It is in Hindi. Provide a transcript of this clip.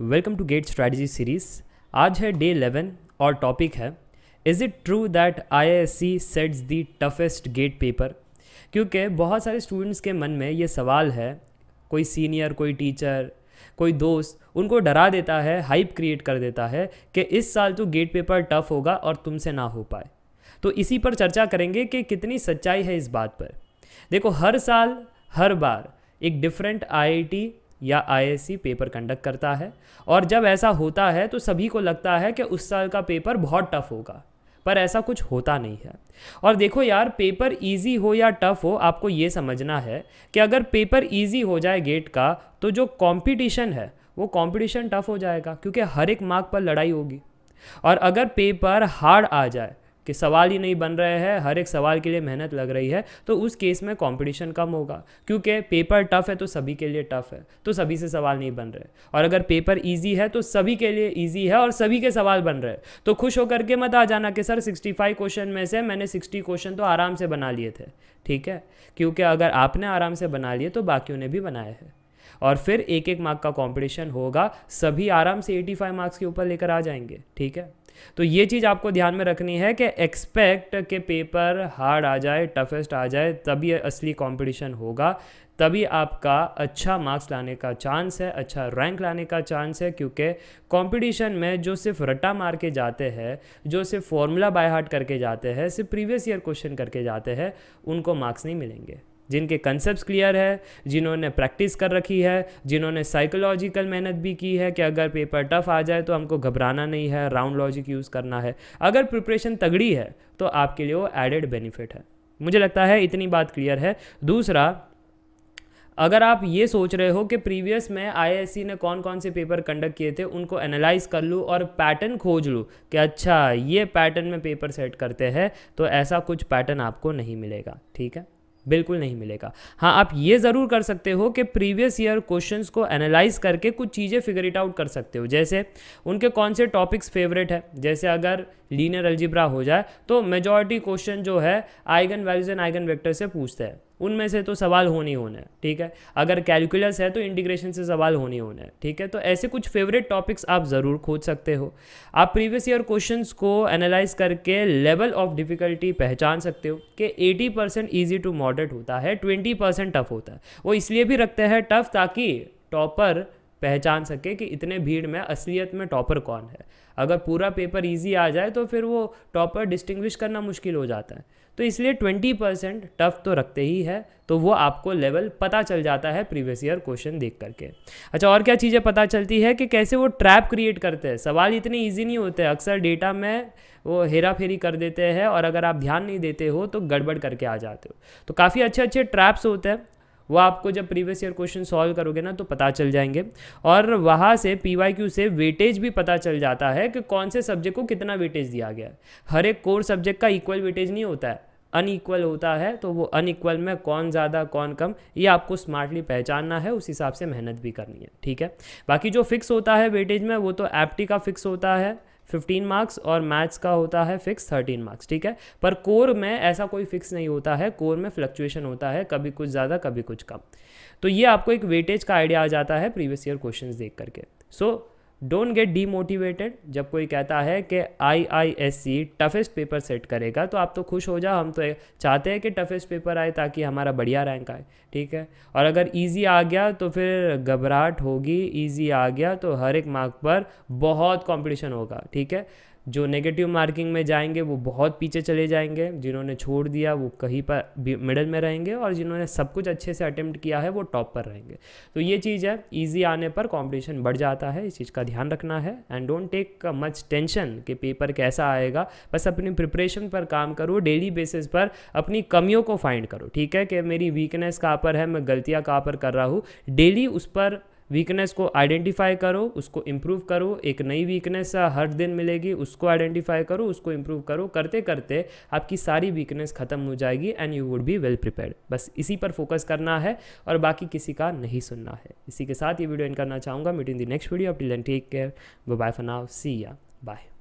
Welcome to GATE strategy series. आज है डे 11 और टॉपिक है is it true that IISc sets the toughest GATE paper. क्योंकि बहुत सारे स्टूडेंट्स के मन में ये सवाल है, कोई सीनियर, कोई टीचर, कोई दोस्त उनको डरा देता है, हाइप क्रिएट कर देता है कि इस साल तो गेट पेपर टफ होगा और तुमसे ना हो पाए। तो इसी पर चर्चा करेंगे कि कितनी सच्चाई है इस बात पर। देखो, हर साल हर बार एक डिफरेंट आईआईटी या आईआईएससी पेपर कंडक्ट करता है और जब ऐसा होता है तो सभी को लगता है कि उस साल का पेपर बहुत टफ होगा, पर ऐसा कुछ होता नहीं है। और देखो यार, पेपर इजी हो या टफ हो, आपको ये समझना है कि अगर पेपर इजी हो जाए गेट का तो जो कंपटीशन है वो कंपटीशन टफ हो जाएगा, क्योंकि हर एक मार्क पर लड़ाई होगी। और अगर पेपर हार्ड आ जाए कि सवाल ही नहीं बन रहे हैं, हर एक सवाल के लिए मेहनत लग रही है, तो उस केस में कंपटीशन कम होगा, क्योंकि पेपर टफ है तो सभी के लिए टफ है, तो सभी से सवाल नहीं बन रहे। और अगर पेपर इजी है तो सभी के लिए इजी है और सभी के सवाल बन रहे हैं। तो खुश होकर के मत आ जाना कि सर 65 क्वेश्चन में से मैंने 60 क्वेश्चन तो आराम से बना लिए थे। ठीक है, क्योंकि अगर आपने आराम से बना लिए तो बाकियों ने भी बनाए हैं। और फिर एक एक मार्क का कंपटीशन होगा, सभी आराम से 85 मार्क्स के ऊपर लेकर आ जाएंगे। ठीक है, तो ये चीज़ आपको ध्यान में रखनी है कि एक्सपेक्ट के पेपर हार्ड आ जाए, टफेस्ट आ जाए, तभी असली कंपटीशन होगा, तभी आपका अच्छा मार्क्स लाने का चांस है, अच्छा रैंक लाने का चांस है। क्योंकि कंपटीशन में जो सिर्फ रट्टा मार के जाते हैं, जो सिर्फ फॉर्मूला बाय हार्ट करके जाते हैं, सिर्फ प्रीवियस ईयर क्वेश्चन करके जाते हैं, उनको मार्क्स नहीं मिलेंगे। जिनके कंसेप्ट्स क्लियर है, जिन्होंने प्रैक्टिस कर रखी है, जिन्होंने साइकोलॉजिकल मेहनत भी की है कि अगर पेपर टफ आ जाए तो हमको घबराना नहीं है, राउंड लॉजिक यूज़ करना है, अगर प्रिपरेशन तगड़ी है तो आपके लिए वो एडेड बेनिफिट है। मुझे लगता है इतनी बात क्लियर है। दूसरा, अगर आप ये सोच रहे हो कि प्रीवियस में आईआईएससी ने कौन कौन से पेपर कंडक्ट किए थे उनको एनालाइज कर लूँ और पैटर्न खोज लूँ कि अच्छा ये पैटर्न में पेपर सेट करते हैं, तो ऐसा कुछ पैटर्न आपको नहीं मिलेगा। ठीक है, बिल्कुल नहीं मिलेगा। हाँ, आप ये ज़रूर कर सकते हो कि प्रीवियस ईयर क्वेश्चंस को एनालाइज करके कुछ चीज़ें फिगर इट आउट कर सकते हो, जैसे उनके कौन से टॉपिक्स फेवरेट है। जैसे अगर लीनियर अलजेब्रा हो जाए तो मेजॉरिटी क्वेश्चन जो है eigen values and eigen vector से पूछते हैं, उनमें से तो सवाल होने ही होने हैं। ठीक है, अगर कैलकुलस है तो इंटीग्रेशन से सवाल होने ही होने हैं। ठीक है, तो ऐसे कुछ फेवरेट टॉपिक्स आप ज़रूर खोज सकते हो। आप प्रीवियस ईयर क्वेश्चंस को एनालाइज करके लेवल ऑफ डिफ़िकल्टी पहचान सकते हो कि 80% ईजी टू मॉडरेट होता है, 20% टफ होता है। वो इसलिए भी रखते हैं टफ ताकि टॉपर पहचान सके कि इतने भीड़ में असलियत में टॉपर कौन है। अगर पूरा पेपर इजी आ जाए तो फिर वो टॉपर डिस्टिंग्विश करना मुश्किल हो जाता है, तो इसलिए 20% टफ तो रखते ही है, तो वो आपको लेवल पता चल जाता है प्रीवियस ईयर क्वेश्चन देख करके। अच्छा, और क्या चीज़ें पता चलती है कि कैसे वो ट्रैप क्रिएट करते हैं। सवाल इतने ईजी नहीं होते, अक्सर डेटा में वो हेरा फेरी कर देते हैं और अगर आप ध्यान नहीं देते हो तो गड़बड़ करके आ जाते हो। तो काफ़ी अच्छे अच्छे ट्रैप्स होते हैं, वो आपको जब प्रीवियस ईयर क्वेश्चन सॉल्व करोगे ना तो पता चल जाएंगे। और वहाँ से पीवाईक्यू से वेटेज भी पता चल जाता है कि कौन से सब्जेक्ट को कितना वेटेज दिया गया है। हर एक कोर सब्जेक्ट का इक्वल वेटेज नहीं होता है, अनइक्वल होता है। तो वो अनइक्वल में कौन ज़्यादा कौन कम, ये आपको स्मार्टली पहचानना है, उस हिसाब से मेहनत भी करनी है। ठीक है, बाकी जो फिक्स होता है वेटेज में वो तो एप्टी का फिक्स होता है 15 मार्क्स और मैथ्स का होता है फिक्स 13 मार्क्स। ठीक है, पर कोर में ऐसा कोई फिक्स नहीं होता है, कोर में फ्लक्चुएशन होता है, कभी कुछ ज़्यादा कभी कुछ कम। तो ये आपको एक वेटेज का आइडिया आ जाता है प्रीवियस ईयर क्वेश्चंस देख करके। So don't get demotivated. जब कोई कहता है कि आईआईएससी टफेस्ट पेपर सेट करेगा तो आप तो खुश हो जाओ, हम तो चाहते हैं कि टफेस्ट पेपर आए ताकि हमारा बढ़िया रैंक आए। ठीक है, और अगर इजी आ गया तो फिर घबराहट होगी, इजी आ गया तो हर एक मार्क पर बहुत कंपटीशन होगा। ठीक है, जो नेगेटिव मार्किंग में जाएंगे वो बहुत पीछे चले जाएंगे, जिन्होंने छोड़ दिया वो कहीं पर मिडल में रहेंगे, और जिन्होंने सब कुछ अच्छे से अटेम्प्ट किया है वो टॉप पर रहेंगे। तो ये चीज़ है, इजी आने पर कंपटीशन बढ़ जाता है, इस चीज़ का ध्यान रखना है। And don't take much tension कि पेपर कैसा आएगा, बस अपनी प्रिपरेशन पर काम करो, डेली बेसिस पर अपनी कमियों को फाइंड करो। ठीक है, कि मेरी वीकनेस कहाँ पर है, मैं गलतियाँ कहाँ पर कर रहा हूँ, डेली उस पर वीकनेस को आइडेंटिफाई करो, उसको इम्प्रूव करो। एक नई वीकनेस हर दिन मिलेगी, उसको आइडेंटिफाई करो, उसको इम्प्रूव करो। करते करते आपकी सारी वीकनेस खत्म हो जाएगी and you would be well prepared. बस इसी पर फोकस करना है और बाकी किसी का नहीं सुनना है। इसी के साथ ये वीडियो एंड करना चाहूँगा। Meet in the next video. Till then take care, bye for now, see ya, bye.